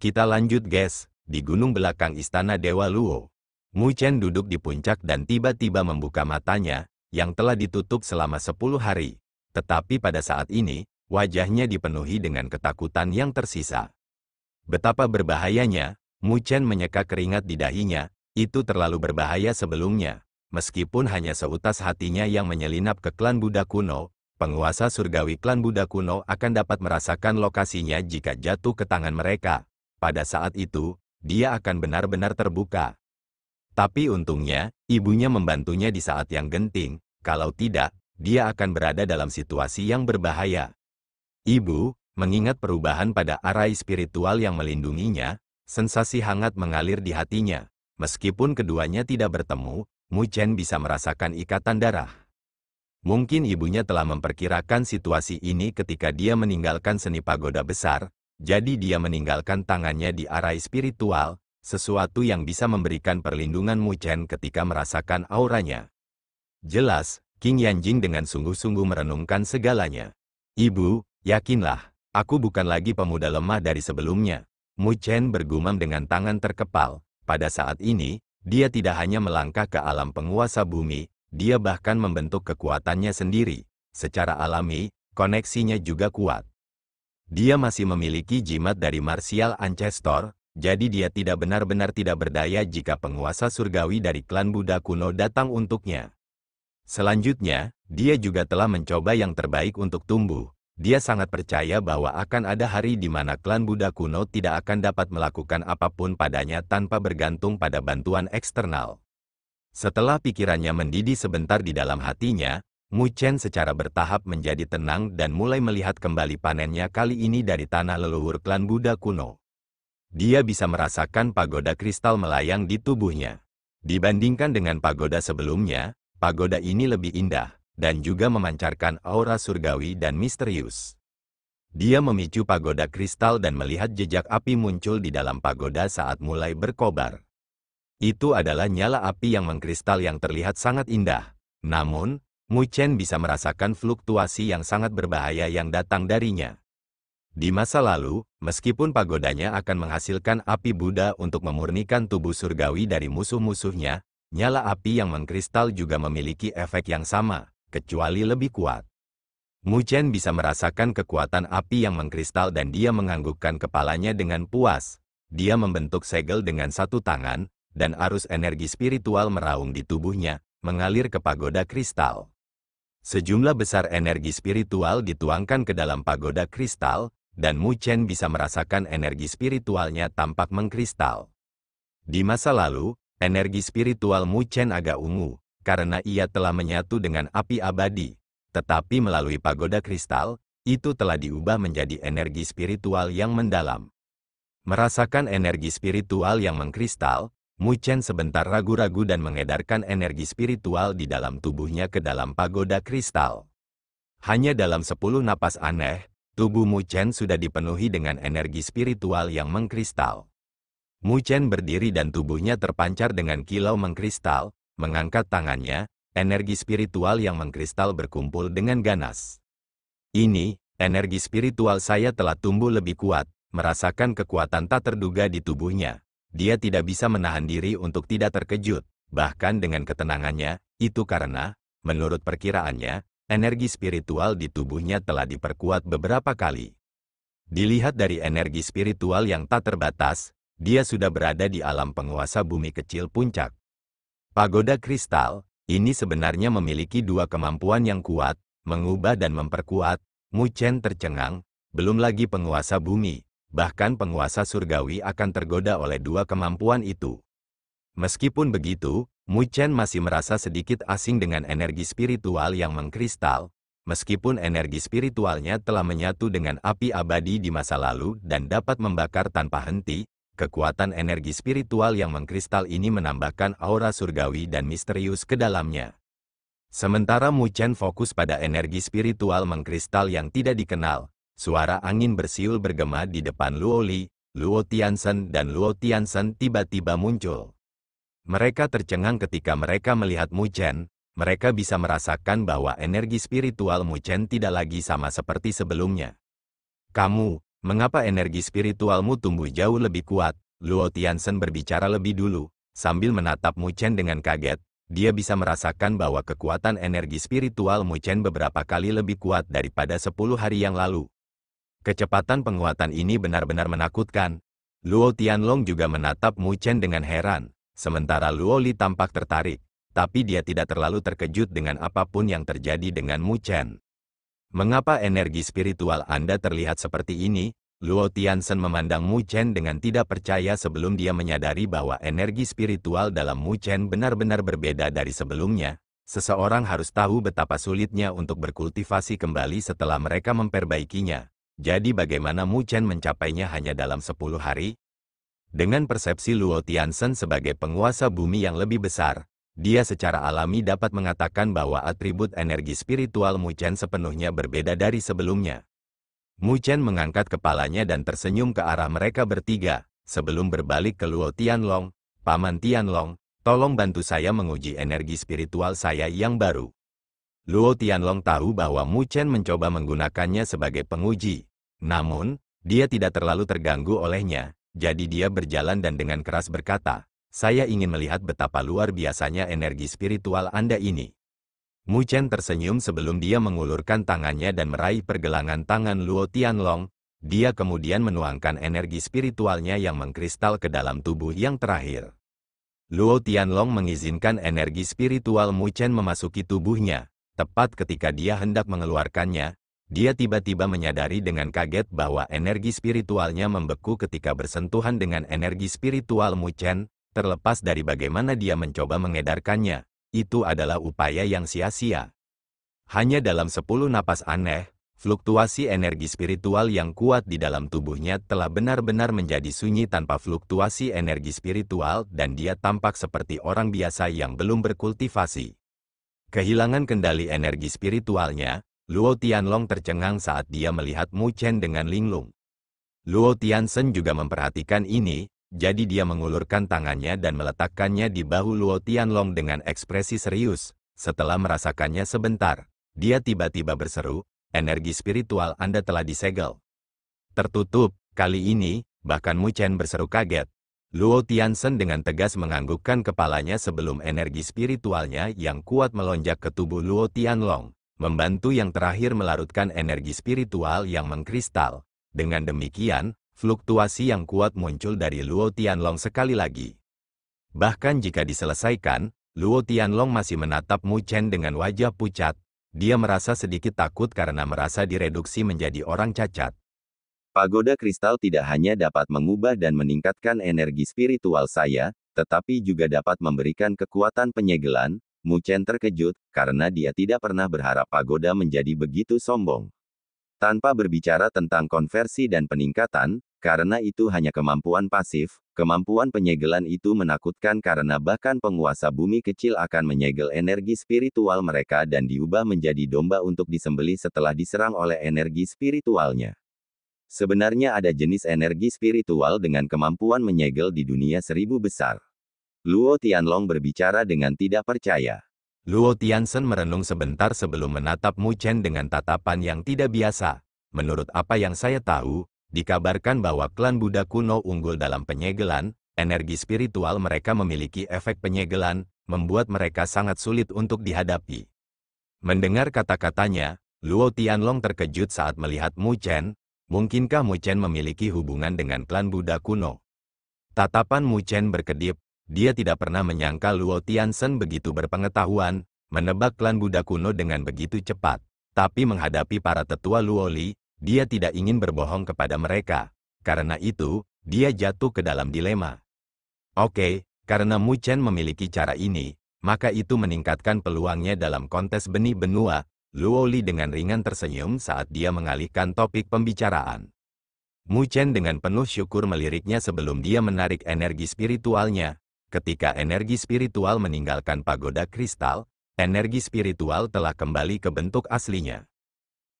Kita lanjut guys, di gunung belakang istana Dewa Luo. Mu Chen duduk di puncak dan tiba-tiba membuka matanya, yang telah ditutup selama 10 hari. Tetapi pada saat ini, wajahnya dipenuhi dengan ketakutan yang tersisa. Betapa berbahayanya, Mu Chen menyeka keringat di dahinya, itu terlalu berbahaya sebelumnya. Meskipun hanya seutas hatinya yang menyelinap ke klan Buddha kuno, penguasa surgawi klan Buddha kuno akan dapat merasakan lokasinya jika jatuh ke tangan mereka. Pada saat itu, dia akan benar-benar terbuka. Tapi untungnya, ibunya membantunya di saat yang genting, kalau tidak, dia akan berada dalam situasi yang berbahaya. Ibu, mengingat perubahan pada arai spiritual yang melindunginya, sensasi hangat mengalir di hatinya. Meskipun keduanya tidak bertemu, Mu Chen bisa merasakan ikatan darah. Mungkin ibunya telah memperkirakan situasi ini ketika dia meninggalkan seni pagoda besar, jadi dia meninggalkan tangannya di arai spiritual, sesuatu yang bisa memberikan perlindungan Mu Chen ketika merasakan auranya. Jelas, King Yanjing dengan sungguh-sungguh merenungkan segalanya. Ibu, yakinlah, aku bukan lagi pemuda lemah dari sebelumnya. Mu Chen bergumam dengan tangan terkepal. Pada saat ini, dia tidak hanya melangkah ke alam penguasa bumi, dia bahkan membentuk kekuatannya sendiri. Secara alami, koneksinya juga kuat. Dia masih memiliki jimat dari martial ancestor, jadi dia tidak benar-benar tidak berdaya jika penguasa surgawi dari klan Buddha kuno datang untuknya. Selanjutnya, dia juga telah mencoba yang terbaik untuk tumbuh. Dia sangat percaya bahwa akan ada hari di mana klan Buddha kuno tidak akan dapat melakukan apapun padanya tanpa bergantung pada bantuan eksternal. Setelah pikirannya mendidih sebentar di dalam hatinya, Mu Chen secara bertahap menjadi tenang dan mulai melihat kembali panennya kali ini dari tanah leluhur klan Buddha kuno. Dia bisa merasakan pagoda kristal melayang di tubuhnya. Dibandingkan dengan pagoda sebelumnya, pagoda ini lebih indah, dan juga memancarkan aura surgawi dan misterius. Dia memicu pagoda kristal dan melihat jejak api muncul di dalam pagoda saat mulai berkobar. Itu adalah nyala api yang mengkristal yang terlihat sangat indah. Namun, Mu Chen bisa merasakan fluktuasi yang sangat berbahaya yang datang darinya. Di masa lalu, meskipun pagodanya akan menghasilkan api Buddha untuk memurnikan tubuh surgawi dari musuh-musuhnya, nyala api yang mengkristal juga memiliki efek yang sama, kecuali lebih kuat. Mu Chen bisa merasakan kekuatan api yang mengkristal dan dia menganggukkan kepalanya dengan puas. Dia membentuk segel dengan satu tangan, dan arus energi spiritual meraung di tubuhnya, mengalir ke pagoda kristal. Sejumlah besar energi spiritual dituangkan ke dalam pagoda kristal, dan Mu Chen bisa merasakan energi spiritualnya tampak mengkristal. Di masa lalu, energi spiritual Mu Chen agak ungu, karena ia telah menyatu dengan api abadi. Tetapi melalui pagoda kristal, itu telah diubah menjadi energi spiritual yang mendalam. Merasakan energi spiritual yang mengkristal, Mu Chen sebentar ragu-ragu dan mengedarkan energi spiritual di dalam tubuhnya ke dalam pagoda kristal. Hanya dalam 10 napas aneh, tubuh Mu Chen sudah dipenuhi dengan energi spiritual yang mengkristal. Mu Chen berdiri dan tubuhnya terpancar dengan kilau mengkristal, mengangkat tangannya, energi spiritual yang mengkristal berkumpul dengan ganas. Ini, energi spiritual saya telah tumbuh lebih kuat, merasakan kekuatan tak terduga di tubuhnya. Dia tidak bisa menahan diri untuk tidak terkejut, bahkan dengan ketenangannya, itu karena, menurut perkiraannya, energi spiritual di tubuhnya telah diperkuat beberapa kali. Dilihat dari energi spiritual yang tak terbatas, dia sudah berada di alam penguasa bumi kecil puncak. Pagoda kristal, ini sebenarnya memiliki dua kemampuan yang kuat, mengubah dan memperkuat. Mu Chen tercengang, belum lagi penguasa bumi. Bahkan penguasa surgawi akan tergoda oleh dua kemampuan itu. Meskipun begitu, Mu Chen masih merasa sedikit asing dengan energi spiritual yang mengkristal, meskipun energi spiritualnya telah menyatu dengan api abadi di masa lalu dan dapat membakar tanpa henti, kekuatan energi spiritual yang mengkristal ini menambahkan aura surgawi dan misterius ke dalamnya. Sementara Mu Chen fokus pada energi spiritual mengkristal yang tidak dikenal, suara angin bersiul bergema di depan Luo Li, Luo Tianzhen dan Luo Tianzhen tiba-tiba muncul. Mereka tercengang ketika mereka melihat Mu Chen. Mereka bisa merasakan bahwa energi spiritual Mu Chen tidak lagi sama seperti sebelumnya. Kamu, Mengapa energi spiritualmu tumbuh jauh lebih kuat? Luo Tianzhen berbicara lebih dulu, sambil menatap Mu Chen dengan kaget. Dia bisa merasakan bahwa kekuatan energi spiritual Mu Chen beberapa kali lebih kuat daripada 10 hari yang lalu. Kecepatan penguatan ini benar-benar menakutkan. Luo Tianlong juga menatap Mu Chen dengan heran, sementara Luo Li tampak tertarik, tapi dia tidak terlalu terkejut dengan apapun yang terjadi dengan Mu Chen. Mengapa energi spiritual Anda terlihat seperti ini? Luo Tianzhen memandang Mu Chen dengan tidak percaya sebelum dia menyadari bahwa energi spiritual dalam Mu Chen benar-benar berbeda dari sebelumnya. Seseorang harus tahu betapa sulitnya untuk berkultivasi kembali setelah mereka memperbaikinya. Jadi bagaimana Mu Chen mencapainya hanya dalam 10 hari? Dengan persepsi Luo Tianzhen sebagai penguasa bumi yang lebih besar, dia secara alami dapat mengatakan bahwa atribut energi spiritual Mu Chen sepenuhnya berbeda dari sebelumnya. Mu Chen mengangkat kepalanya dan tersenyum ke arah mereka bertiga, sebelum berbalik ke Luo Tianlong. Paman Tianlong, tolong bantu saya menguji energi spiritual saya yang baru. Luo Tianlong tahu bahwa Mu Chen mencoba menggunakannya sebagai penguji. Namun, dia tidak terlalu terganggu olehnya, jadi dia berjalan dan dengan keras berkata, "Saya ingin melihat betapa luar biasanya energi spiritual Anda ini." Mu Chen tersenyum sebelum dia mengulurkan tangannya dan meraih pergelangan tangan Luo Tianlong. Dia kemudian menuangkan energi spiritualnya yang mengkristal ke dalam tubuh yang terakhir. Luo Tianlong mengizinkan energi spiritual Mu Chen memasuki tubuhnya. Tepat ketika dia hendak mengeluarkannya, dia tiba-tiba menyadari dengan kaget bahwa energi spiritualnya membeku ketika bersentuhan dengan energi spiritual Mu Chen, terlepas dari bagaimana dia mencoba mengedarkannya. Itu adalah upaya yang sia-sia. Hanya dalam 10 napas aneh, fluktuasi energi spiritual yang kuat di dalam tubuhnya telah benar-benar menjadi sunyi tanpa fluktuasi energi spiritual dan dia tampak seperti orang biasa yang belum berkultivasi. Kehilangan kendali energi spiritualnya, Luo Tianlong tercengang saat dia melihat Mu Chen dengan linglung. Luo Tianzhen juga memperhatikan ini. Jadi dia mengulurkan tangannya dan meletakkannya di bahu Luo Tianlong dengan ekspresi serius. Setelah merasakannya sebentar, dia tiba-tiba berseru, "Energi spiritual Anda telah disegel." Tertutup, kali ini, bahkan Mu Chen berseru kaget. Luo Tianzhen dengan tegas menganggukkan kepalanya sebelum energi spiritualnya yang kuat melonjak ke tubuh Luo Tianlong, membantu yang terakhir melarutkan energi spiritual yang mengkristal. Dengan demikian, fluktuasi yang kuat muncul dari Luo Tianlong sekali lagi. Bahkan jika diselesaikan, Luo Tianlong masih menatap Mu Chen dengan wajah pucat. Dia merasa sedikit takut karena merasa direduksi menjadi orang cacat. Pagoda kristal tidak hanya dapat mengubah dan meningkatkan energi spiritual saya, tetapi juga dapat memberikan kekuatan penyegelan. Mu Chen terkejut, karena dia tidak pernah berharap pagoda menjadi begitu sombong. Tanpa berbicara tentang konversi dan peningkatan, karena itu hanya kemampuan pasif, kemampuan penyegelan itu menakutkan karena bahkan penguasa bumi kecil akan menyegel energi spiritual mereka dan diubah menjadi domba untuk disembelih setelah diserang oleh energi spiritualnya. Sebenarnya ada jenis energi spiritual dengan kemampuan menyegel di dunia 1000 besar. Luo Tianlong berbicara dengan tidak percaya. Luo Tianzhen merenung sebentar sebelum menatap Mu Chen dengan tatapan yang tidak biasa. Menurut apa yang saya tahu, dikabarkan bahwa klan Buddha kuno unggul dalam penyegelan, energi spiritual mereka memiliki efek penyegelan, membuat mereka sangat sulit untuk dihadapi. Mendengar kata-katanya, Luo Tianlong terkejut saat melihat Mu Chen. Mungkinkah Mu Chen memiliki hubungan dengan klan Buddha kuno? Tatapan Mu Chen berkedip. Dia tidak pernah menyangka Luo Tianzhen begitu berpengetahuan, menebak klan Buddha kuno dengan begitu cepat. Tapi menghadapi para tetua Luo Li, dia tidak ingin berbohong kepada mereka. Karena itu, dia jatuh ke dalam dilema. Oke, karena Mu Chen memiliki cara ini, maka itu meningkatkan peluangnya dalam kontes benih benua. Luo Li dengan ringan tersenyum saat dia mengalihkan topik pembicaraan. Mu Chen dengan penuh syukur meliriknya sebelum dia menarik energi spiritualnya. Ketika energi spiritual meninggalkan pagoda kristal, energi spiritual telah kembali ke bentuk aslinya.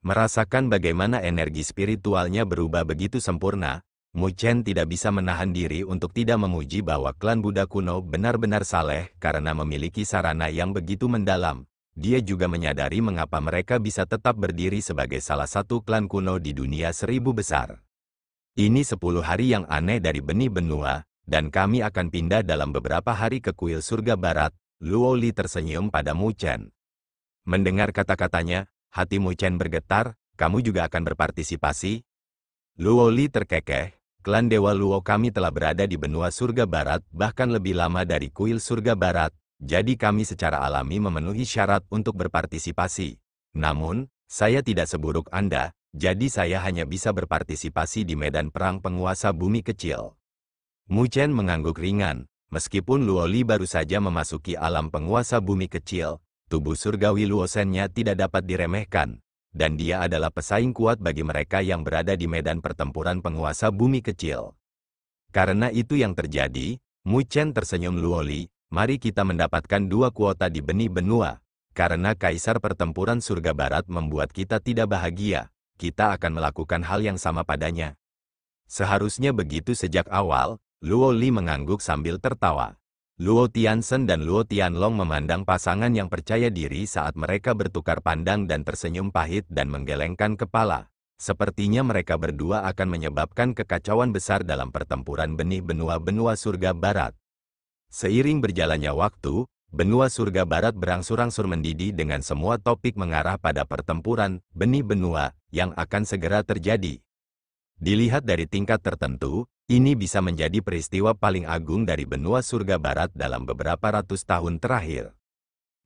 Merasakan bagaimana energi spiritualnya berubah begitu sempurna, Mu Chen tidak bisa menahan diri untuk tidak memuji bahwa klan Buddha kuno benar-benar saleh karena memiliki sarana yang begitu mendalam. Dia juga menyadari mengapa mereka bisa tetap berdiri sebagai salah satu klan kuno di dunia 1000 besar. Ini 10 hari yang aneh dari benih benua, dan kami akan pindah dalam beberapa hari ke kuil surga barat. Luo Li tersenyum pada Mu Chen. Mendengar kata-katanya, hati Mu Chen bergetar. Kamu juga akan berpartisipasi? Luo Li terkekeh. Klan Dewa Luo kami telah berada di benua surga barat bahkan lebih lama dari kuil surga barat, jadi kami secara alami memenuhi syarat untuk berpartisipasi. Namun, saya tidak seburuk Anda, jadi saya hanya bisa berpartisipasi di medan perang penguasa bumi kecil. Mu Chen mengangguk ringan. Meskipun Luo Li baru saja memasuki alam penguasa bumi kecil, tubuh surgawi Luo Shen-nya tidak dapat diremehkan. Dan dia adalah pesaing kuat bagi mereka yang berada di medan pertempuran penguasa bumi kecil. Karena itu yang terjadi, Mu Chen tersenyum. Luo Li, mari kita mendapatkan 2 kuota di benih benua. Karena Kaisar Pertempuran Surga Barat membuat kita tidak bahagia, kita akan melakukan hal yang sama padanya. Seharusnya begitu sejak awal, Luo Li mengangguk sambil tertawa. Luo Tianzhen dan Luo Tianlong memandang pasangan yang percaya diri saat mereka bertukar pandang dan tersenyum pahit dan menggelengkan kepala. Sepertinya mereka berdua akan menyebabkan kekacauan besar dalam pertempuran benih benua-benua surga barat. Seiring berjalannya waktu, benua surga barat berangsur-angsur mendidih dengan semua topik mengarah pada pertempuran benih benua yang akan segera terjadi. Dilihat dari tingkat tertentu, ini bisa menjadi peristiwa paling agung dari benua surga barat dalam beberapa ratus tahun terakhir.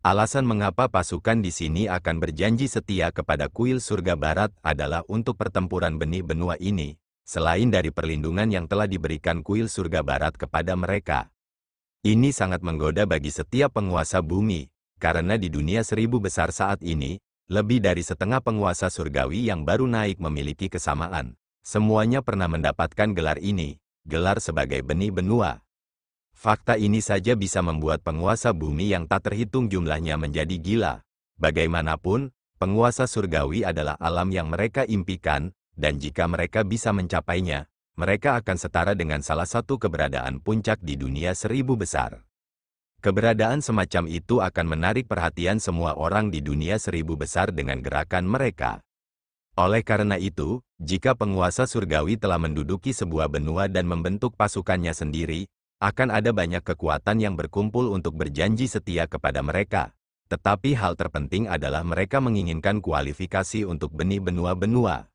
Alasan mengapa pasukan di sini akan berjanji setia kepada kuil surga barat adalah untuk pertempuran benih benua ini, selain dari perlindungan yang telah diberikan kuil surga barat kepada mereka. Ini sangat menggoda bagi setiap penguasa bumi, karena di dunia 1000 besar saat ini, lebih dari setengah penguasa surgawi yang baru naik memiliki kesamaan. Semuanya pernah mendapatkan gelar ini, gelar sebagai benih benua. Fakta ini saja bisa membuat penguasa bumi yang tak terhitung jumlahnya menjadi gila. Bagaimanapun, penguasa surgawi adalah alam yang mereka impikan, dan jika mereka bisa mencapainya, mereka akan setara dengan salah satu keberadaan puncak di dunia 1000 besar. Keberadaan semacam itu akan menarik perhatian semua orang di dunia 1000 besar dengan gerakan mereka. Oleh karena itu, jika penguasa surgawi telah menduduki sebuah benua dan membentuk pasukannya sendiri, akan ada banyak kekuatan yang berkumpul untuk berjanji setia kepada mereka. Tetapi hal terpenting adalah mereka menginginkan kualifikasi untuk benih benua-benua.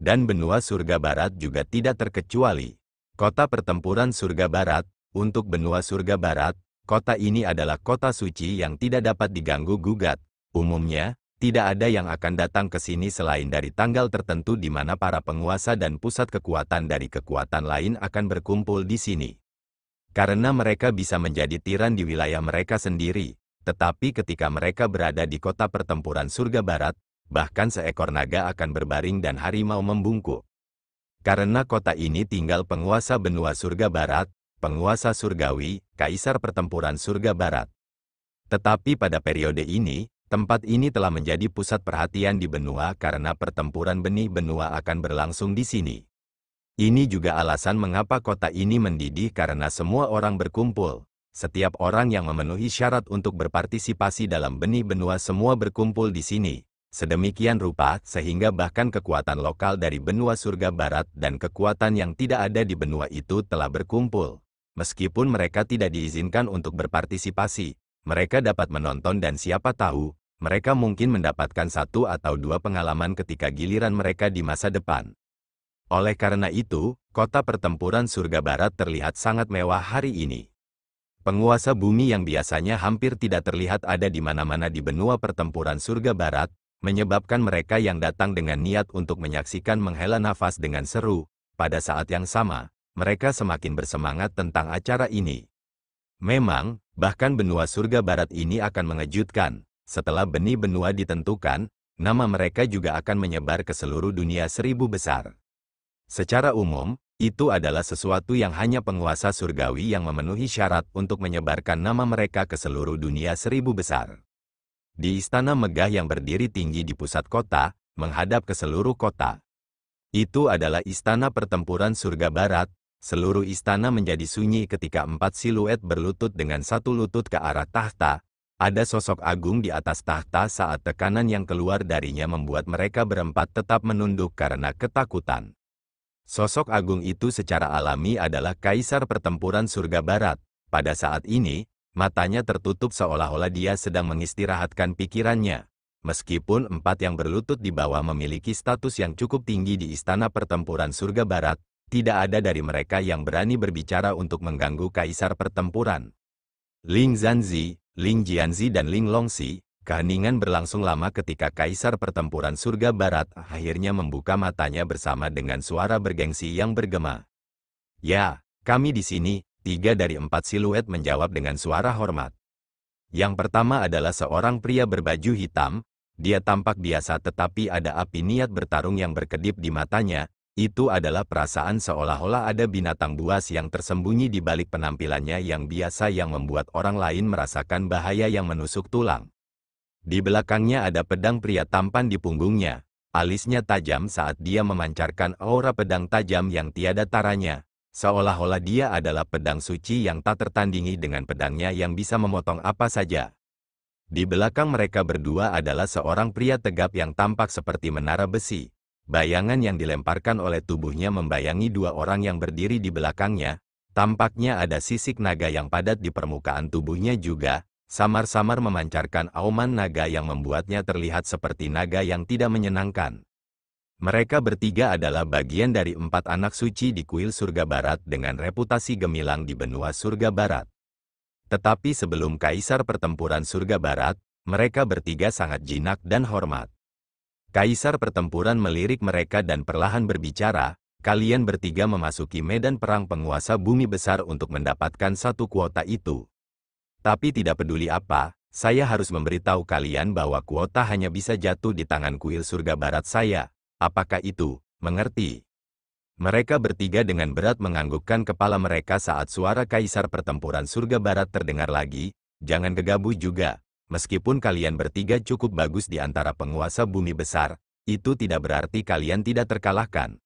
Dan benua surga barat juga tidak terkecuali. Kota pertempuran surga barat, untuk benua surga barat, kota ini adalah kota suci yang tidak dapat diganggu-gugat. Umumnya, tidak ada yang akan datang ke sini selain dari tanggal tertentu di mana para penguasa dan pusat kekuatan dari kekuatan lain akan berkumpul di sini. Karena mereka bisa menjadi tiran di wilayah mereka sendiri, tetapi ketika mereka berada di kota pertempuran surga barat, bahkan seekor naga akan berbaring dan harimau membungkuk. Karena kota ini tinggal penguasa benua surga barat, penguasa surgawi, Kaisar Pertempuran Surga Barat. Tetapi pada periode ini, tempat ini telah menjadi pusat perhatian di benua karena pertempuran benih benua akan berlangsung di sini. Ini juga alasan mengapa kota ini mendidih karena semua orang berkumpul. Setiap orang yang memenuhi syarat untuk berpartisipasi dalam benih benua semua berkumpul di sini. Sedemikian rupa sehingga bahkan kekuatan lokal dari benua surga barat dan kekuatan yang tidak ada di benua itu telah berkumpul. Meskipun mereka tidak diizinkan untuk berpartisipasi, mereka dapat menonton dan siapa tahu, mereka mungkin mendapatkan 1 atau 2 pengalaman ketika giliran mereka di masa depan. Oleh karena itu, kota pertempuran surga barat terlihat sangat mewah hari ini. Penguasa bumi yang biasanya hampir tidak terlihat ada di mana-mana di benua pertempuran surga barat, menyebabkan mereka yang datang dengan niat untuk menyaksikan menghela nafas dengan seru. Pada saat yang sama, mereka semakin bersemangat tentang acara ini. Memang, bahkan benua surga barat ini akan mengejutkan. Setelah benih benua ditentukan, nama mereka juga akan menyebar ke seluruh dunia 1000 besar. Secara umum, itu adalah sesuatu yang hanya penguasa surgawi yang memenuhi syarat untuk menyebarkan nama mereka ke seluruh dunia 1000 besar. Di istana megah yang berdiri tinggi di pusat kota, menghadap ke seluruh kota. Itu adalah istana pertempuran surga barat. Seluruh istana menjadi sunyi ketika 4 siluet berlutut dengan 1 lutut ke arah tahta. Ada sosok agung di atas tahta saat tekanan yang keluar darinya membuat mereka berempat tetap menunduk karena ketakutan. Sosok agung itu secara alami adalah Kaisar Pertempuran Surga Barat. Pada saat ini, matanya tertutup seolah-olah dia sedang mengistirahatkan pikirannya. Meskipun empat yang berlutut di bawah memiliki status yang cukup tinggi di Istana Pertempuran Surga Barat, tidak ada dari mereka yang berani berbicara untuk mengganggu Kaisar Pertempuran. Ling Zanzi, Ling Jianzi dan Ling Longxi, keheningan berlangsung lama ketika Kaisar Pertempuran Surga Barat akhirnya membuka matanya bersama dengan suara bergengsi yang bergema. "Ya, kami di sini," 3 dari 4 siluet menjawab dengan suara hormat. Yang pertama adalah seorang pria berbaju hitam. Dia tampak biasa tetapi ada api niat bertarung yang berkedip di matanya. Itu adalah perasaan seolah-olah ada binatang buas yang tersembunyi di balik penampilannya yang biasa yang membuat orang lain merasakan bahaya yang menusuk tulang. Di belakangnya ada pedang pria tampan di punggungnya. Alisnya tajam saat dia memancarkan aura pedang tajam yang tiada taranya. Seolah-olah dia adalah pedang suci yang tak tertandingi dengan pedangnya yang bisa memotong apa saja. Di belakang mereka berdua adalah seorang pria tegap yang tampak seperti menara besi. Bayangan yang dilemparkan oleh tubuhnya membayangi 2 orang yang berdiri di belakangnya. Tampaknya ada sisik naga yang padat di permukaan tubuhnya juga, samar-samar memancarkan auman naga yang membuatnya terlihat seperti naga yang tidak menyenangkan. Mereka bertiga adalah bagian dari 4 anak suci di kuil Surga Barat dengan reputasi gemilang di benua Surga Barat. Tetapi sebelum Kaisar Pertempuran Surga Barat, mereka bertiga sangat jinak dan hormat. Kaisar Pertempuran melirik mereka dan perlahan berbicara, "Kalian bertiga memasuki medan perang penguasa bumi besar untuk mendapatkan satu kuota itu. Tapi tidak peduli apa, saya harus memberitahu kalian bahwa kuota hanya bisa jatuh di tangan kuil Surga Barat saya. Apakah itu, mengerti?" Mereka bertiga dengan berat menganggukkan kepala mereka saat suara Kaisar Pertempuran Surga Barat terdengar lagi, "Jangan gegabah juga. Meskipun kalian bertiga cukup bagus di antara penguasa bumi besar, itu tidak berarti kalian tidak terkalahkan."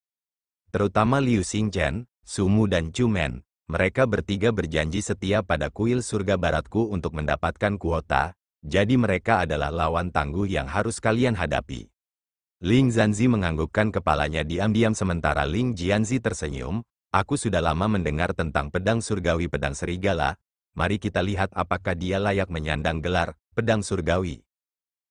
Terutama Liu Xingchen, Sumu dan Chumen, mereka bertiga berjanji setia pada kuil Surga Baratku untuk mendapatkan kuota, jadi mereka adalah lawan tangguh yang harus kalian hadapi. Ling Zanzi menganggukkan kepalanya diam-diam sementara Ling Jianzi tersenyum. "Aku sudah lama mendengar tentang pedang surgawi pedang serigala. Mari kita lihat apakah dia layak menyandang gelar pedang surgawi."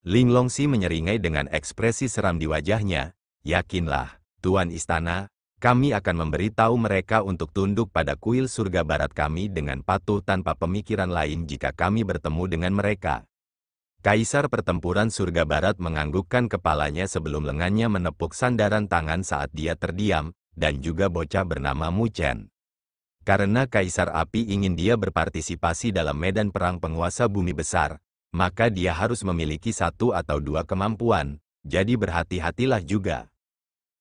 Ling Longxi menyeringai dengan ekspresi seram di wajahnya. "Yakinlah, Tuan Istana, kami akan memberitahu mereka untuk tunduk pada kuil Surga Barat kami dengan patuh tanpa pemikiran lain jika kami bertemu dengan mereka." Kaisar Pertempuran Surga Barat menganggukkan kepalanya sebelum lengannya menepuk sandaran tangan saat dia terdiam, dan juga bocah bernama Mu Chen. Karena Kaisar Api ingin dia berpartisipasi dalam medan perang penguasa bumi besar, maka dia harus memiliki 1 atau 2 kemampuan, jadi berhati-hatilah juga.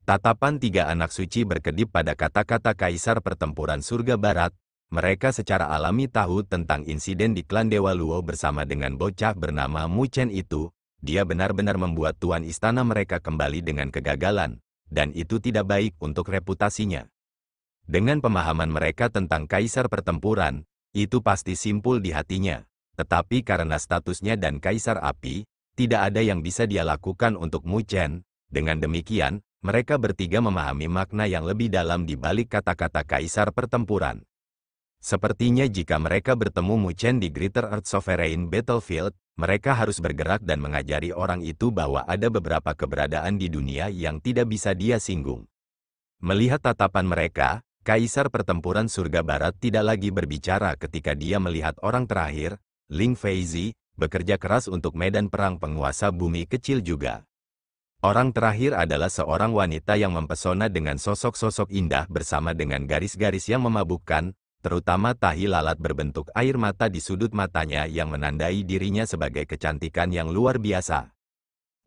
Tatapan 3 anak suci berkedip pada kata-kata Kaisar Pertempuran Surga Barat. Mereka secara alami tahu tentang insiden di klan Dewa Luo bersama dengan bocah bernama Mu Chen itu. Dia benar-benar membuat tuan istana mereka kembali dengan kegagalan, dan itu tidak baik untuk reputasinya. Dengan pemahaman mereka tentang Kaisar Pertempuran, itu pasti simpul di hatinya. Tetapi karena statusnya dan Kaisar Api, tidak ada yang bisa dia lakukan untuk Mu Chen. Dengan demikian, mereka bertiga memahami makna yang lebih dalam di balik kata-kata Kaisar Pertempuran. Sepertinya jika mereka bertemu Mu Chen di Greater Earth Sovereign Battlefield, mereka harus bergerak dan mengajari orang itu bahwa ada beberapa keberadaan di dunia yang tidak bisa dia singgung. Melihat tatapan mereka, Kaisar Pertempuran Surga Barat tidak lagi berbicara ketika dia melihat orang terakhir, Ling Feizi, bekerja keras untuk medan perang penguasa bumi kecil juga. Orang terakhir adalah seorang wanita yang mempesona dengan sosok-sosok indah bersama dengan garis-garis yang memabukkan, terutama tahi lalat berbentuk air mata di sudut matanya yang menandai dirinya sebagai kecantikan yang luar biasa.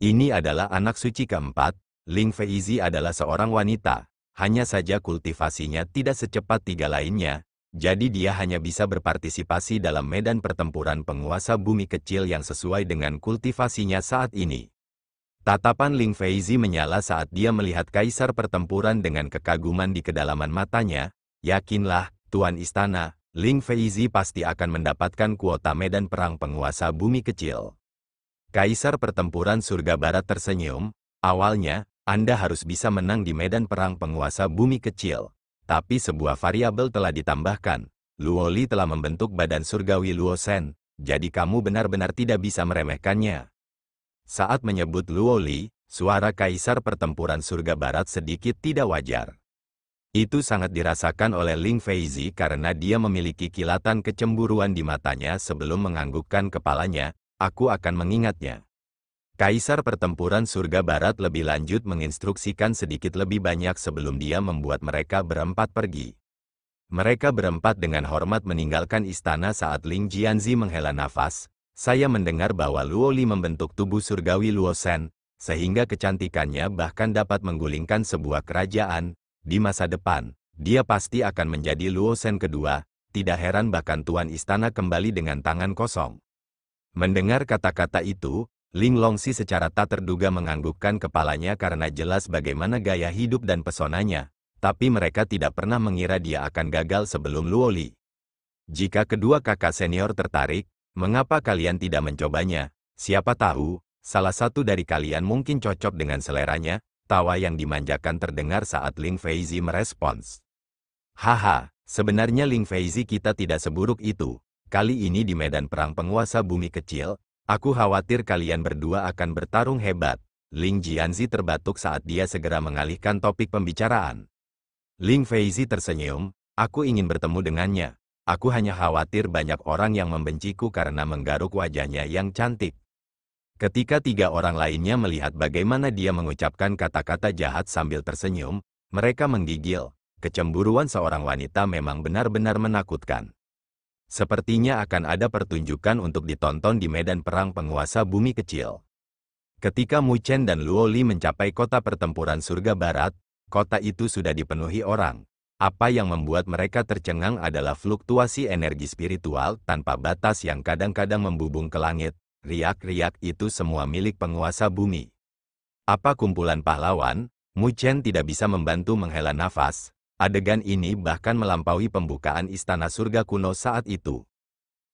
Ini adalah anak suci keempat. Ling Feizi adalah seorang wanita, hanya saja kultivasinya tidak secepat 3 lainnya, jadi dia hanya bisa berpartisipasi dalam medan pertempuran penguasa bumi kecil yang sesuai dengan kultivasinya saat ini. Tatapan Ling Feizi menyala saat dia melihat Kaisar Pertempuran dengan kekaguman di kedalaman matanya. "Yakinlah, Tuan Istana, Ling Feizi pasti akan mendapatkan kuota medan perang penguasa bumi kecil." Kaisar Pertempuran Surga Barat tersenyum. Awalnya, Anda harus bisa menang di medan perang penguasa bumi kecil. Tapi sebuah variabel telah ditambahkan. Luo Li telah membentuk badan surgawi Luo Shen, jadi kamu benar-benar tidak bisa meremehkannya. Saat menyebut Luo Li, suara Kaisar Pertempuran Surga Barat sedikit tidak wajar. Itu sangat dirasakan oleh Ling Feizi karena dia memiliki kilatan kecemburuan di matanya sebelum menganggukkan kepalanya. Aku akan mengingatnya. Kaisar Pertempuran Surga Barat lebih lanjut menginstruksikan sedikit lebih banyak sebelum dia membuat mereka berempat pergi. Mereka berempat dengan hormat meninggalkan istana saat Ling Jianzi menghela nafas. Saya mendengar bahwa Luo Li membentuk tubuh surgawi Luo Shen, sehingga kecantikannya bahkan dapat menggulingkan sebuah kerajaan. Di masa depan, dia pasti akan menjadi Luo Shen kedua. Tidak heran bahkan tuan istana kembali dengan tangan kosong. Mendengar kata-kata itu, Ling Longxi secara tak terduga menganggukkan kepalanya karena jelas bagaimana gaya hidup dan pesonanya, tapi mereka tidak pernah mengira dia akan gagal sebelum Luo Li. Jika kedua kakak senior tertarik, mengapa kalian tidak mencobanya? Siapa tahu, salah satu dari kalian mungkin cocok dengan seleranya. Tawa yang dimanjakan terdengar saat Ling Feizi merespons. Haha, sebenarnya Ling Feizi kita tidak seburuk itu. Kali ini di medan perang penguasa bumi kecil, aku khawatir kalian berdua akan bertarung hebat. Ling Jianzi terbatuk saat dia segera mengalihkan topik pembicaraan. Ling Feizi tersenyum, aku ingin bertemu dengannya. Aku hanya khawatir banyak orang yang membenciku karena menggaruk wajahnya yang cantik. Ketika tiga orang lainnya melihat bagaimana dia mengucapkan kata-kata jahat sambil tersenyum, mereka menggigil. Kecemburuan seorang wanita memang benar-benar menakutkan. Sepertinya akan ada pertunjukan untuk ditonton di medan perang penguasa bumi kecil. Ketika Mu Chen dan Luo Li mencapai kota pertempuran surga barat, kota itu sudah dipenuhi orang. Apa yang membuat mereka tercengang adalah fluktuasi energi spiritual tanpa batas yang kadang-kadang membubung ke langit. Riak-riak itu semua milik penguasa bumi. Apa kumpulan pahlawan? Mu Chen tidak bisa membantu menghela nafas. Adegan ini bahkan melampaui pembukaan istana surga kuno saat itu.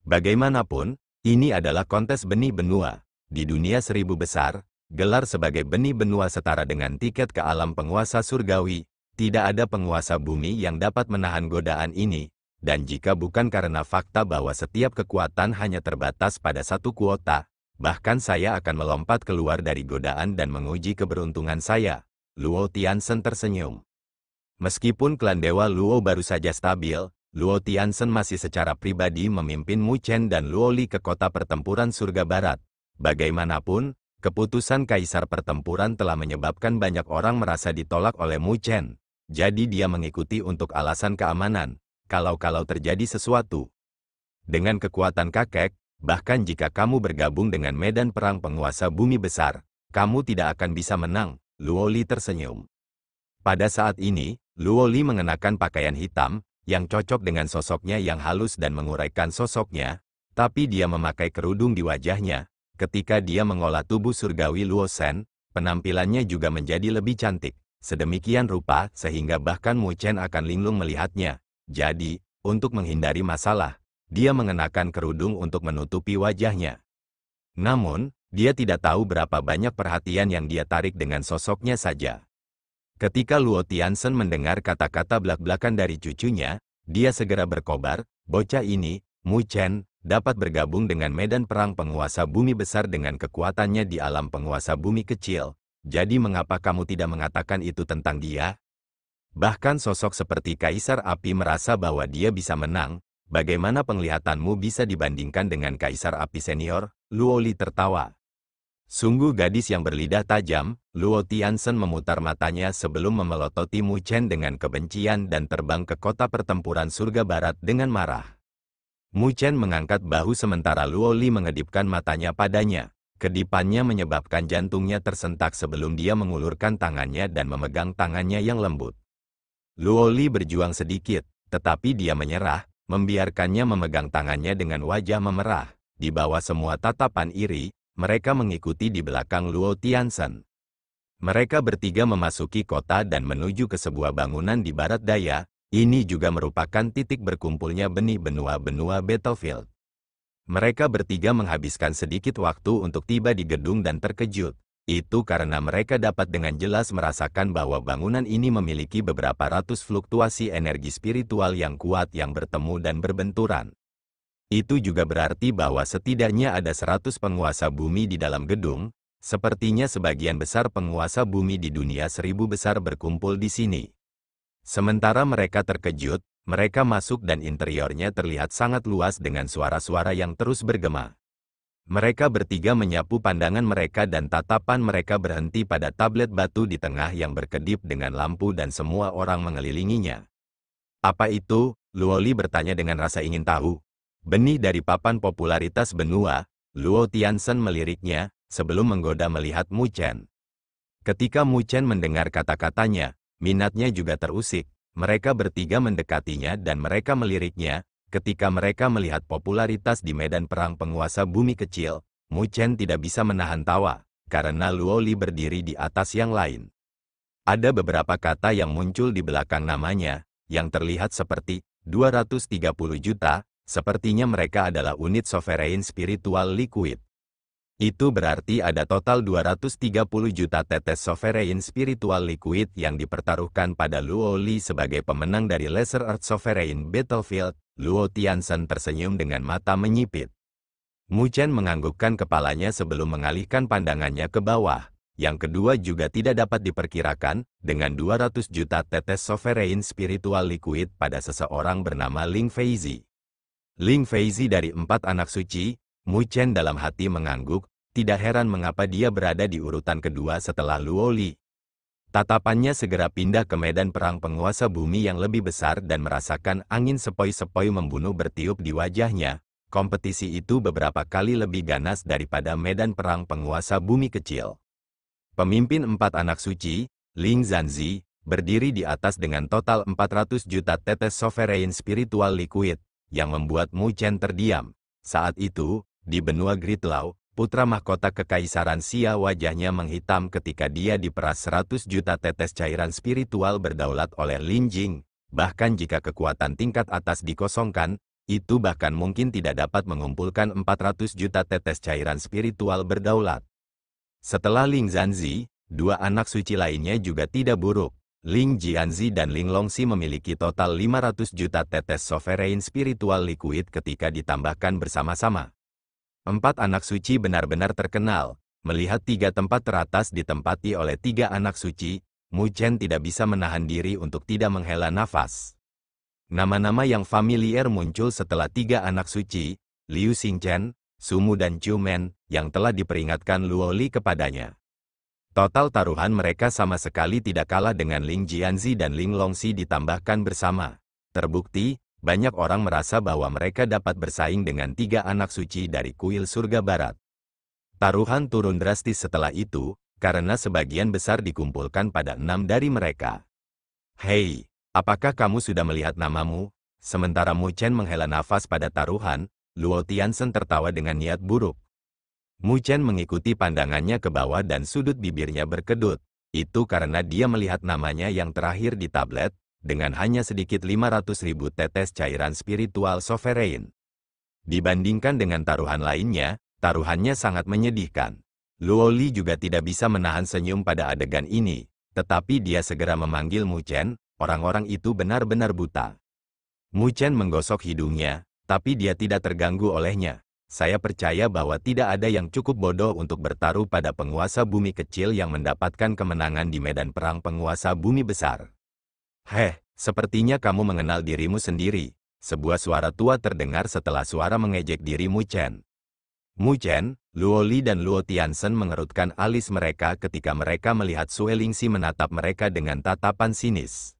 Bagaimanapun, ini adalah kontes benih benua. Di dunia 1000 besar, gelar sebagai benih benua setara dengan tiket ke alam penguasa surgawi. Tidak ada penguasa bumi yang dapat menahan godaan ini. Dan jika bukan karena fakta bahwa setiap kekuatan hanya terbatas pada satu kuota, bahkan saya akan melompat keluar dari godaan dan menguji keberuntungan saya. Luo Tianzhen tersenyum. Meskipun klan Dewa Luo baru saja stabil, Luo Tianzhen masih secara pribadi memimpin Mu Chen dan Luo Li ke kota pertempuran surga barat. Bagaimanapun, keputusan Kaisar Pertempuran telah menyebabkan banyak orang merasa ditolak oleh Mu Chen. Jadi dia mengikuti untuk alasan keamanan, kalau terjadi sesuatu. Dengan kekuatan kakek, bahkan jika kamu bergabung dengan medan perang penguasa bumi besar, kamu tidak akan bisa menang, Luo Li tersenyum. Pada saat ini, Luo Li mengenakan pakaian hitam, yang cocok dengan sosoknya yang halus dan menguraikan sosoknya, tapi dia memakai kerudung di wajahnya. Ketika dia mengolah tubuh surgawi Luo Shen, penampilannya juga menjadi lebih cantik, sedemikian rupa sehingga bahkan Mu Chen akan linglung melihatnya. Jadi, untuk menghindari masalah, dia mengenakan kerudung untuk menutupi wajahnya. Namun, dia tidak tahu berapa banyak perhatian yang dia tarik dengan sosoknya saja. Ketika Luo Tianzhen mendengar kata-kata belak-belakan dari cucunya, dia segera berkobar, bocah ini, Mu Chen, dapat bergabung dengan medan perang penguasa bumi besar dengan kekuatannya di alam penguasa bumi kecil. Jadi mengapa kamu tidak mengatakan itu tentang dia? Bahkan sosok seperti Kaisar Api merasa bahwa dia bisa menang. Bagaimana penglihatanmu bisa dibandingkan dengan Kaisar Api senior? Luo Li tertawa. Sungguh gadis yang berlidah tajam, Luo Tianzhen memutar matanya sebelum memelototi Mu Chen dengan kebencian dan terbang ke kota pertempuran surga barat dengan marah. Mu Chen mengangkat bahu sementara Luo Li mengedipkan matanya padanya. Kedipannya menyebabkan jantungnya tersentak sebelum dia mengulurkan tangannya dan memegang tangannya yang lembut. Luo Li berjuang sedikit, tetapi dia menyerah, membiarkannya memegang tangannya dengan wajah memerah. Di bawah semua tatapan iri, mereka mengikuti di belakang Luo Tianzhen. Mereka bertiga memasuki kota dan menuju ke sebuah bangunan di barat daya. Ini juga merupakan titik berkumpulnya benih benua-benua battlefield. Mereka bertiga menghabiskan sedikit waktu untuk tiba di gedung dan terkejut. Itu karena mereka dapat dengan jelas merasakan bahwa bangunan ini memiliki beberapa ratus fluktuasi energi spiritual yang kuat yang bertemu dan berbenturan. Itu juga berarti bahwa setidaknya ada 100 penguasa bumi di dalam gedung, sepertinya sebagian besar penguasa bumi di dunia 1000 besar berkumpul di sini. Sementara mereka terkejut, mereka masuk dan interiornya terlihat sangat luas dengan suara-suara yang terus bergema. Mereka bertiga menyapu pandangan mereka dan tatapan mereka berhenti pada tablet batu di tengah yang berkedip dengan lampu dan semua orang mengelilinginya. Apa itu? Luo Li bertanya dengan rasa ingin tahu. Benih dari papan popularitas benua, Luo Tianzhen meliriknya, sebelum menggoda melihat Mu Chen. Ketika Mu Chen mendengar kata-katanya, minatnya juga terusik. Mereka bertiga mendekatinya dan mereka meliriknya. Ketika mereka melihat popularitas di medan perang penguasa bumi kecil, Mu Chen tidak bisa menahan tawa, karena Luo Li berdiri di atas yang lain. Ada beberapa kata yang muncul di belakang namanya, yang terlihat seperti 230 juta, sepertinya mereka adalah unit sovereign spiritual liquid. Itu berarti ada total 230 juta tetes sovereign spiritual liquid yang dipertaruhkan pada Luo Li sebagai pemenang dari Lesser Earth Sovereign Battlefield. Luo Tianzhen tersenyum dengan mata menyipit. Mu Chen menganggukkan kepalanya sebelum mengalihkan pandangannya ke bawah. Yang kedua juga tidak dapat diperkirakan, dengan 200 juta tetes sovereign spiritual liquid pada seseorang bernama Ling Feizi. Ling Feizi dari 4 anak suci, Mu Chen dalam hati mengangguk. Tidak heran mengapa dia berada di urutan kedua setelah Luo Li. Tatapannya segera pindah ke medan perang penguasa bumi yang lebih besar dan merasakan angin sepoi-sepoi membunuh bertiup di wajahnya. Kompetisi itu beberapa kali lebih ganas daripada medan perang penguasa bumi kecil. Pemimpin 4 anak suci, Ling Zanzi, berdiri di atas dengan total 400 juta tetes sovereign spiritual liquid, yang membuat Mu Chen terdiam. Saat itu, di benua Gridlau, putra mahkota kekaisaran Xia wajahnya menghitam ketika dia diperas 100 juta tetes cairan spiritual berdaulat oleh Lin Jing. Bahkan jika kekuatan tingkat atas dikosongkan, itu bahkan mungkin tidak dapat mengumpulkan 400 juta tetes cairan spiritual berdaulat. Setelah Ling Zanzi, 2 anak suci lainnya juga tidak buruk. Ling Jianzi dan Ling Longxi memiliki total 500 juta tetes sovereign spiritual liquid ketika ditambahkan bersama-sama. 4 anak suci benar-benar terkenal. Melihat 3 tempat teratas ditempati oleh 3 anak suci, Mu Chen tidak bisa menahan diri untuk tidak menghela nafas. Nama-nama yang familiar muncul setelah 3 anak suci, Liu Xingchen, Sumu dan Chu Men, yang telah diperingatkan Luo Li kepadanya. Total taruhan mereka sama sekali tidak kalah dengan Ling Jianzi dan Ling Longxi ditambahkan bersama. Terbukti, banyak orang merasa bahwa mereka dapat bersaing dengan 3 anak suci dari kuil surga barat. Taruhan turun drastis setelah itu, karena sebagian besar dikumpulkan pada 6 dari mereka. Hei, apakah kamu sudah melihat namamu? Sementara Mu Chen menghela nafas pada taruhan, Luo Tianzhen tertawa dengan niat buruk. Mu Chen mengikuti pandangannya ke bawah dan sudut bibirnya berkedut. Itu karena dia melihat namanya yang terakhir di tablet, dengan hanya sedikit 500.000 tetes cairan spiritual sovereign. Dibandingkan dengan taruhan lainnya, taruhannya sangat menyedihkan. Luo Li juga tidak bisa menahan senyum pada adegan ini, tetapi dia segera memanggil Mu Chen. Orang-orang itu benar-benar buta. Mu Chen menggosok hidungnya, tapi dia tidak terganggu olehnya. Saya percaya bahwa tidak ada yang cukup bodoh untuk bertaruh pada penguasa bumi kecil yang mendapatkan kemenangan di medan perang penguasa bumi besar. Sepertinya kamu mengenal dirimu sendiri. Sebuah suara tua terdengar setelah suara mengejek diri Mu Chen. Mu Chen, Luo Li dan Luo Tianzhen mengerutkan alis mereka ketika mereka melihat Sue Lingxi menatap mereka dengan tatapan sinis.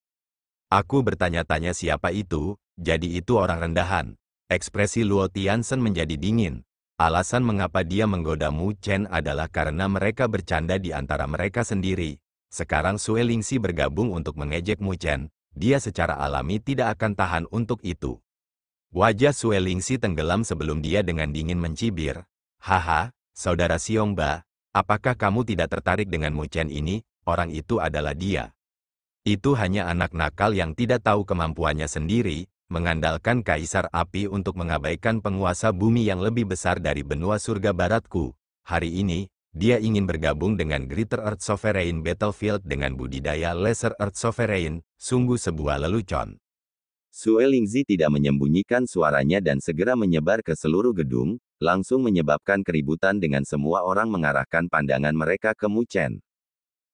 Aku bertanya-tanya siapa itu, jadi itu orang rendahan. Ekspresi Luo Tianzhen menjadi dingin. Alasan mengapa dia menggoda Mu Chen adalah karena mereka bercanda di antara mereka sendiri. Sekarang Sue Lingxi bergabung untuk mengejek Mu Chen, dia secara alami tidak akan tahan untuk itu. Wajah Sue Lingxi tenggelam sebelum dia dengan dingin mencibir. Haha, saudara Xiongba, apakah kamu tidak tertarik dengan Mu Chen ini? Orang itu adalah dia. Itu hanya anak nakal yang tidak tahu kemampuannya sendiri, mengandalkan Kaisar Api untuk mengabaikan penguasa bumi yang lebih besar dari benua surga baratku. Hari ini, Dia ingin bergabung dengan Greater Earth Sovereign Battlefield dengan budidaya Lesser Earth Sovereign, sungguh sebuah lelucon. Sue Lingzi tidak menyembunyikan suaranya dan segera menyebar ke seluruh gedung, langsung menyebabkan keributan dengan semua orang mengarahkan pandangan mereka ke Mu Chen.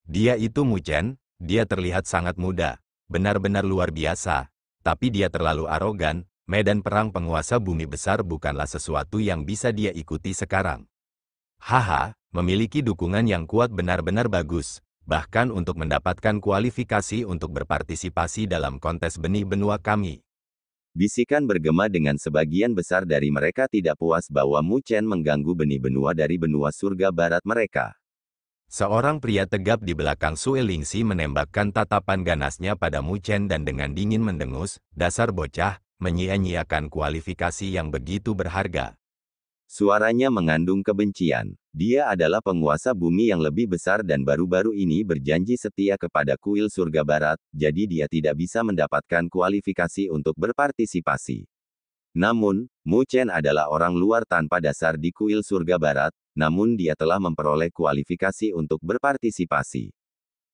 Dia itu Mu Chen, dia terlihat sangat muda, benar-benar luar biasa, tapi dia terlalu arogan, medan perang penguasa bumi besar bukanlah sesuatu yang bisa dia ikuti sekarang. Haha, memiliki dukungan yang kuat benar-benar bagus, bahkan untuk mendapatkan kualifikasi untuk berpartisipasi dalam kontes benih benua kami. Bisikan bergema dengan sebagian besar dari mereka tidak puas bahwa Mu Chen mengganggu benih benua dari benua surga barat mereka. Seorang pria tegap di belakang Sue Lingzi menembakkan tatapan ganasnya pada Mu Chen dan dengan dingin mendengus, dasar bocah, menyia-nyiakan kualifikasi yang begitu berharga. Suaranya mengandung kebencian. Dia adalah penguasa bumi yang lebih besar dan baru-baru ini berjanji setia kepada kuil surga barat, jadi dia tidak bisa mendapatkan kualifikasi untuk berpartisipasi. Namun, Mu Chen adalah orang luar tanpa dasar di kuil surga barat, namun dia telah memperoleh kualifikasi untuk berpartisipasi.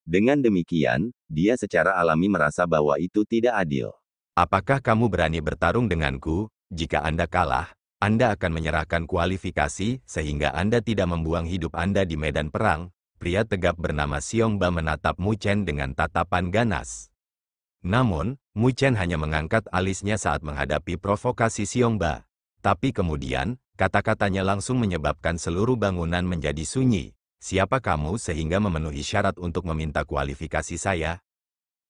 Dengan demikian, dia secara alami merasa bahwa itu tidak adil. Apakah kamu berani bertarung denganku? Jika Anda kalah, Anda akan menyerahkan kualifikasi sehingga Anda tidak membuang hidup Anda di medan perang. Pria tegap bernama Xiong Ba menatap Mu Chen dengan tatapan ganas. Namun, Mu Chen hanya mengangkat alisnya saat menghadapi provokasi Xiong Ba. Tapi kemudian, kata-katanya langsung menyebabkan seluruh bangunan menjadi sunyi. Siapa kamu sehingga memenuhi syarat untuk meminta kualifikasi saya?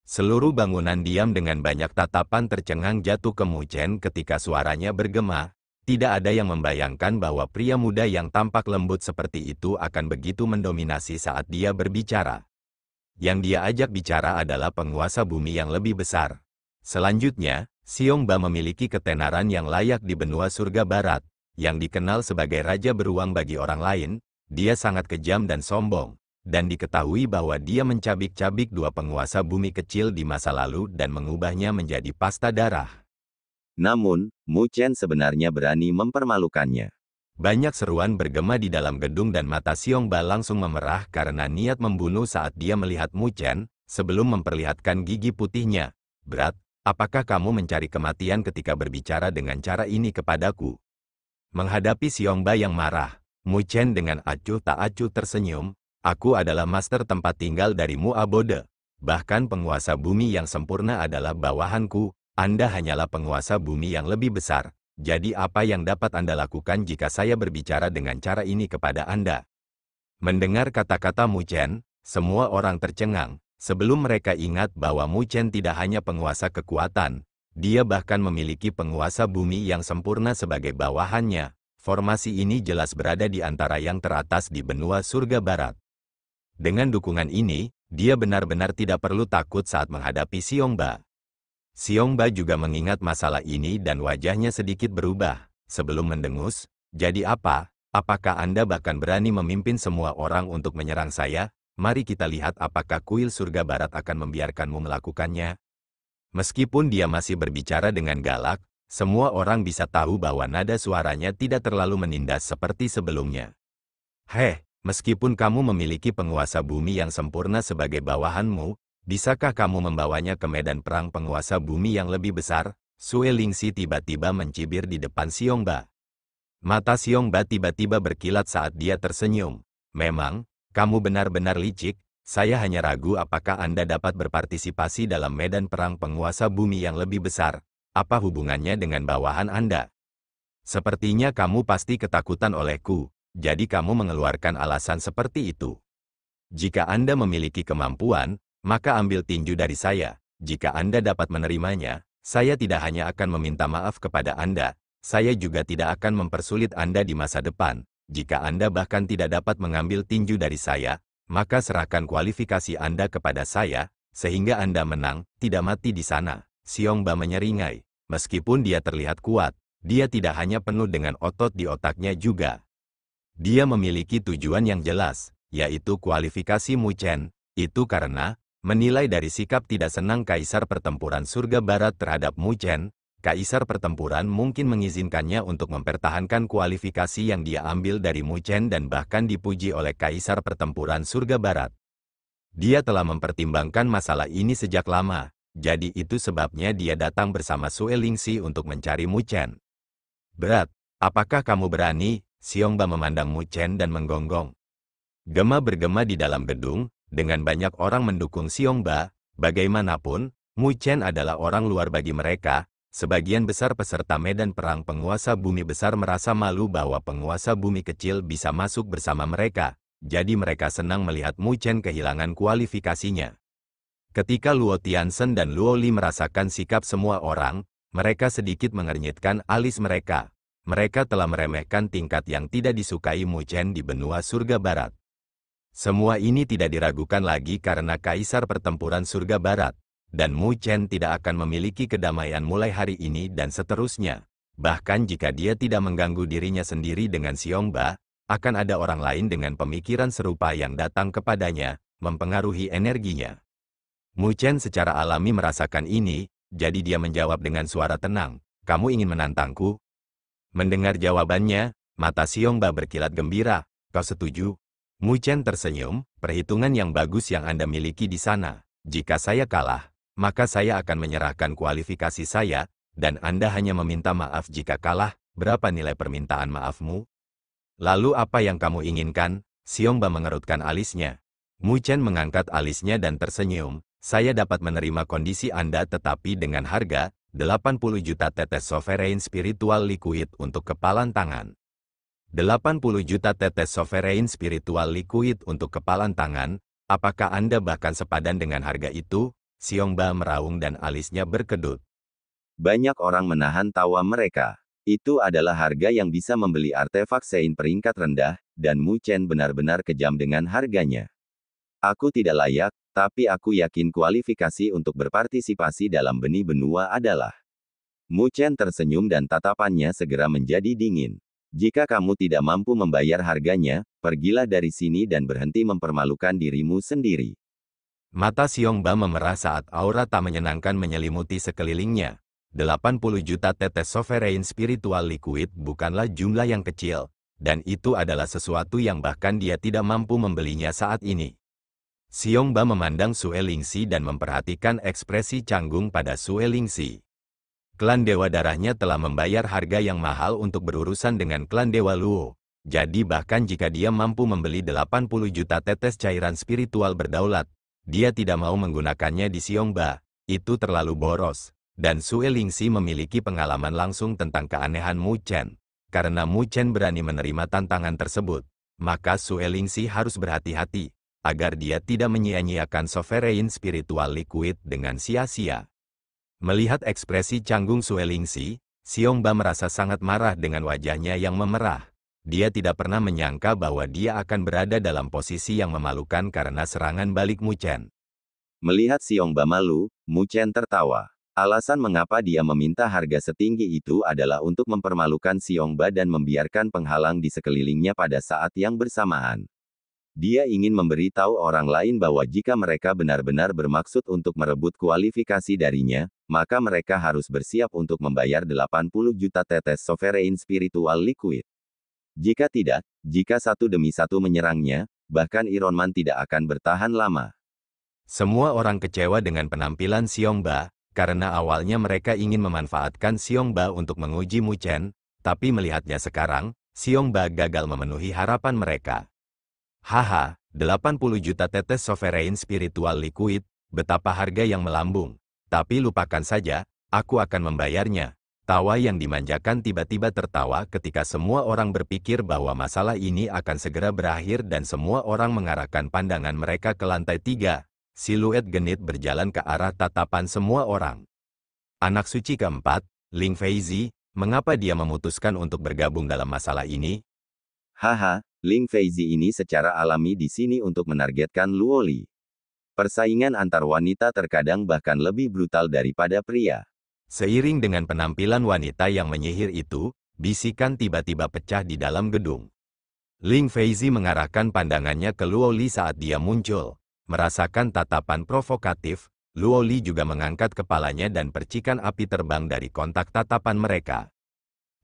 Seluruh bangunan diam dengan banyak tatapan tercengang jatuh ke Mu Chen ketika suaranya bergema. Tidak ada yang membayangkan bahwa pria muda yang tampak lembut seperti itu akan begitu mendominasi saat dia berbicara. Yang dia ajak bicara adalah penguasa bumi yang lebih besar. Selanjutnya, Xiong Ba memiliki ketenaran yang layak di benua surga barat, yang dikenal sebagai raja beruang bagi orang lain. Dia sangat kejam dan sombong, dan diketahui bahwa dia mencabik-cabik dua penguasa bumi kecil di masa lalu dan mengubahnya menjadi pasta darah. Namun, Mu Chen sebenarnya berani mempermalukannya. Banyak seruan bergema di dalam gedung dan mata Xiong Ba langsung memerah karena niat membunuh saat dia melihat Mu Chen, sebelum memperlihatkan gigi putihnya. Berat, apakah kamu mencari kematian ketika berbicara dengan cara ini kepadaku? Menghadapi Xiong Ba yang marah, Mu Chen dengan acuh tak acuh tersenyum. Aku adalah master tempat tinggal dari Mu Abode. Bahkan penguasa bumi yang sempurna adalah bawahanku. Anda hanyalah penguasa bumi yang lebih besar. Jadi apa yang dapat Anda lakukan jika saya berbicara dengan cara ini kepada Anda? Mendengar kata-kata Mu Chen, semua orang tercengang. Sebelum mereka ingat bahwa Mu Chen tidak hanya penguasa kekuatan, dia bahkan memiliki penguasa bumi yang sempurna sebagai bawahannya. Formasi ini jelas berada di antara yang teratas di benua surga barat. Dengan dukungan ini, dia benar-benar tidak perlu takut saat menghadapi Xiong Ba. Xiong Ba juga mengingat masalah ini dan wajahnya sedikit berubah. Sebelum mendengus, jadi apa? Apakah Anda bahkan berani memimpin semua orang untuk menyerang saya? Mari kita lihat apakah kuil surga barat akan membiarkanmu melakukannya. Meskipun dia masih berbicara dengan galak, semua orang bisa tahu bahwa nada suaranya tidak terlalu menindas seperti sebelumnya. Heh, meskipun kamu memiliki penguasa bumi yang sempurna sebagai bawahanmu, bisakah kamu membawanya ke medan perang penguasa bumi yang lebih besar? Sue Lingzi tiba-tiba mencibir di depan Xiong Ba. Mata Xiong Ba tiba-tiba berkilat saat dia tersenyum. Memang, kamu benar-benar licik. Saya hanya ragu apakah Anda dapat berpartisipasi dalam medan perang penguasa bumi yang lebih besar. Apa hubungannya dengan bawahan Anda? Sepertinya kamu pasti ketakutan olehku, jadi kamu mengeluarkan alasan seperti itu. Jika Anda memiliki kemampuan, maka ambil tinju dari saya. Jika Anda dapat menerimanya, saya tidak hanya akan meminta maaf kepada Anda, saya juga tidak akan mempersulit Anda di masa depan. Jika Anda bahkan tidak dapat mengambil tinju dari saya, maka serahkan kualifikasi Anda kepada saya, sehingga Anda menang, tidak mati di sana. Xiong Ba menyeringai. Meskipun dia terlihat kuat, dia tidak hanya penuh dengan otot di otaknya juga. Dia memiliki tujuan yang jelas, yaitu kualifikasi Mu Chen. Itu karena menilai dari sikap tidak senang Kaisar Pertempuran Surga Barat terhadap Mu Chen, Kaisar Pertempuran mungkin mengizinkannya untuk mempertahankan kualifikasi yang dia ambil dari Mu Chen dan bahkan dipuji oleh Kaisar Pertempuran Surga Barat. Dia telah mempertimbangkan masalah ini sejak lama, jadi itu sebabnya dia datang bersama Sue Lingxi untuk mencari Mu Chen. Berat, apakah kamu berani? Xiongba memandang Mu Chen dan menggonggong. Gema bergema di dalam gedung, dengan banyak orang mendukung Xiongba. Bagaimanapun, Mu Chen adalah orang luar bagi mereka. Sebagian besar peserta medan perang penguasa bumi besar merasa malu bahwa penguasa bumi kecil bisa masuk bersama mereka, jadi mereka senang melihat Mu Chen kehilangan kualifikasinya. Ketika Luo Tianzhen dan Luo Li merasakan sikap semua orang, mereka sedikit mengernyitkan alis mereka. Mereka telah meremehkan tingkat yang tidak disukai Mu Chen di benua surga barat. Semua ini tidak diragukan lagi karena Kaisar Pertempuran Surga Barat. Dan Mu Chen tidak akan memiliki kedamaian mulai hari ini dan seterusnya. Bahkan jika dia tidak mengganggu dirinya sendiri dengan Xiongba, akan ada orang lain dengan pemikiran serupa yang datang kepadanya, mempengaruhi energinya. Mu Chen secara alami merasakan ini, jadi dia menjawab dengan suara tenang, "Kamu ingin menantangku?" Mendengar jawabannya, mata Xiongba berkilat gembira, "Kau setuju?" Mu Chen tersenyum, "Perhitungan yang bagus yang Anda miliki di sana. Jika saya kalah, maka saya akan menyerahkan kualifikasi saya, dan Anda hanya meminta maaf jika kalah. Berapa nilai permintaan maafmu?" "Lalu apa yang kamu inginkan?" Xiongba mengerutkan alisnya. Mu Chen mengangkat alisnya dan tersenyum, "Saya dapat menerima kondisi Anda tetapi dengan harga 80 juta tetes sovereign spiritual liquid untuk kepalan tangan." 80 juta tetes sovereign spiritual liquid untuk kepalan tangan, apakah Anda bahkan sepadan dengan harga itu? Xiongba meraung dan alisnya berkedut. Banyak orang menahan tawa mereka. Itu adalah harga yang bisa membeli artefak Sein peringkat rendah, dan Mu Chen benar-benar kejam dengan harganya. "Aku tidak layak, tapi aku yakin kualifikasi untuk berpartisipasi dalam benih benua adalah." Mu Chen tersenyum dan tatapannya segera menjadi dingin. "Jika kamu tidak mampu membayar harganya, pergilah dari sini dan berhenti mempermalukan dirimu sendiri." Mata Xiongba memerah saat aura tak menyenangkan menyelimuti sekelilingnya. 80 juta tetes sovereign spiritual liquid bukanlah jumlah yang kecil, dan itu adalah sesuatu yang bahkan dia tidak mampu membelinya saat ini. Xiongba memandang Sue Lingxi dan memperhatikan ekspresi canggung pada Sue Lingxi. Klan Dewa Darahnya telah membayar harga yang mahal untuk berurusan dengan klan Dewa Luo. Jadi bahkan jika dia mampu membeli 80 juta tetes cairan spiritual berdaulat, dia tidak mau menggunakannya di Xiongba. Itu terlalu boros. Dan Sue Lingxi memiliki pengalaman langsung tentang keanehan Mu Chen. Karena Mu Chen berani menerima tantangan tersebut, maka Sue Lingxi harus berhati-hati, agar dia tidak menyia-nyiakan sovereign spiritual liquid dengan sia-sia. Melihat ekspresi canggung Sue Lingxi, Xiongba merasa sangat marah dengan wajahnya yang memerah. Dia tidak pernah menyangka bahwa dia akan berada dalam posisi yang memalukan karena serangan balik Mu Chen. Melihat Xiongba malu, Mu Chen tertawa. Alasan mengapa dia meminta harga setinggi itu adalah untuk mempermalukan Xiongba dan membiarkan penghalang di sekelilingnya pada saat yang bersamaan. Dia ingin memberitahu orang lain bahwa jika mereka benar-benar bermaksud untuk merebut kualifikasi darinya, maka mereka harus bersiap untuk membayar 80 juta tetes sovereign spiritual liquid. Jika tidak, jika satu demi satu menyerangnya, bahkan Ironman tidak akan bertahan lama. Semua orang kecewa dengan penampilan Xiongba, karena awalnya mereka ingin memanfaatkan Xiongba untuk menguji Mu Chen, tapi melihatnya sekarang, Xiongba gagal memenuhi harapan mereka. "Haha, 80 juta tetes sovereign spiritual liquid, betapa harga yang melambung. Tapi lupakan saja, aku akan membayarnya." Tawa yang dimanjakan tiba-tiba tertawa ketika semua orang berpikir bahwa masalah ini akan segera berakhir dan semua orang mengarahkan pandangan mereka ke lantai 3. Siluet genit berjalan ke arah tatapan semua orang. Anak suci keempat, Ling Feizi, mengapa dia memutuskan untuk bergabung dalam masalah ini? Haha, Ling Feizi ini secara alami di sini untuk menargetkan Luo Li. Persaingan antar wanita terkadang bahkan lebih brutal daripada pria. Seiring dengan penampilan wanita yang menyihir itu, bisikan tiba-tiba pecah di dalam gedung. Ling Feizi mengarahkan pandangannya ke Luo Li saat dia muncul. Merasakan tatapan provokatif, Luo Li juga mengangkat kepalanya dan percikan api terbang dari kontak tatapan mereka.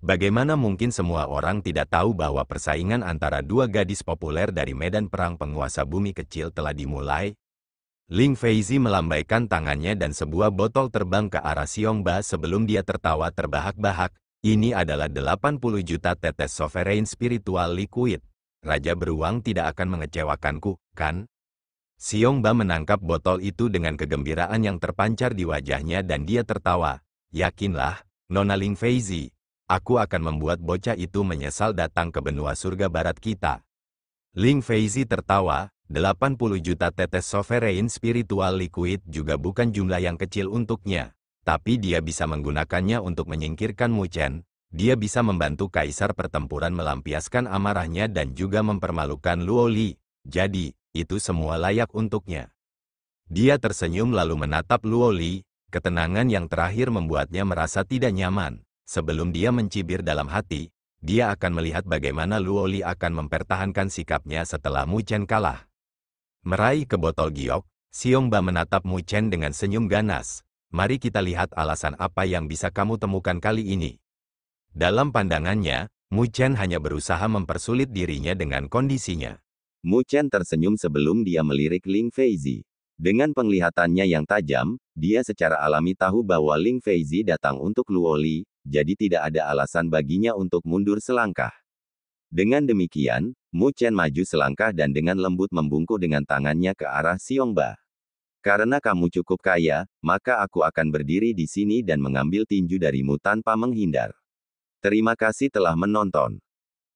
Bagaimana mungkin semua orang tidak tahu bahwa persaingan antara dua gadis populer dari medan perang penguasa bumi kecil telah dimulai? Ling Feizi melambaikan tangannya dan sebuah botol terbang ke arah Xiongba sebelum dia tertawa terbahak-bahak. Ini adalah 80 juta tetes sovereign spiritual liquid. Raja beruang tidak akan mengecewakanku, kan? Xiongba menangkap botol itu dengan kegembiraan yang terpancar di wajahnya dan dia tertawa. Yakinlah, Nona Ling Feizi, aku akan membuat bocah itu menyesal datang ke benua surga barat kita. Ling Feizi tertawa, 80 juta tetes sovereign spiritual liquid juga bukan jumlah yang kecil untuknya. Tapi dia bisa menggunakannya untuk menyingkirkan Mu Chen. Dia bisa membantu kaisar pertempuran melampiaskan amarahnya dan juga mempermalukan Luo Li. Jadi, itu semua layak untuknya. Dia tersenyum lalu menatap Luo Li. Ketenangan yang terakhir membuatnya merasa tidak nyaman. Sebelum dia mencibir dalam hati, dia akan melihat bagaimana Luo Li akan mempertahankan sikapnya setelah Mu Chen kalah. Meraih ke botol giok, Xiongba menatap Mu Chen dengan senyum ganas. Mari kita lihat alasan apa yang bisa kamu temukan kali ini. Dalam pandangannya, Mu Chen hanya berusaha mempersulit dirinya dengan kondisinya. Mu Chen tersenyum sebelum dia melirik Ling Feizi. Dengan penglihatannya yang tajam, dia secara alami tahu bahwa Ling Feizi datang untuk Luo Li, jadi tidak ada alasan baginya untuk mundur selangkah. Dengan demikian, Mu Chen maju selangkah dan dengan lembut membungkuk dengan tangannya ke arah Xiongba. Karena kamu cukup kaya, maka aku akan berdiri di sini dan mengambil tinju darimu tanpa menghindar. Terima kasih telah menonton.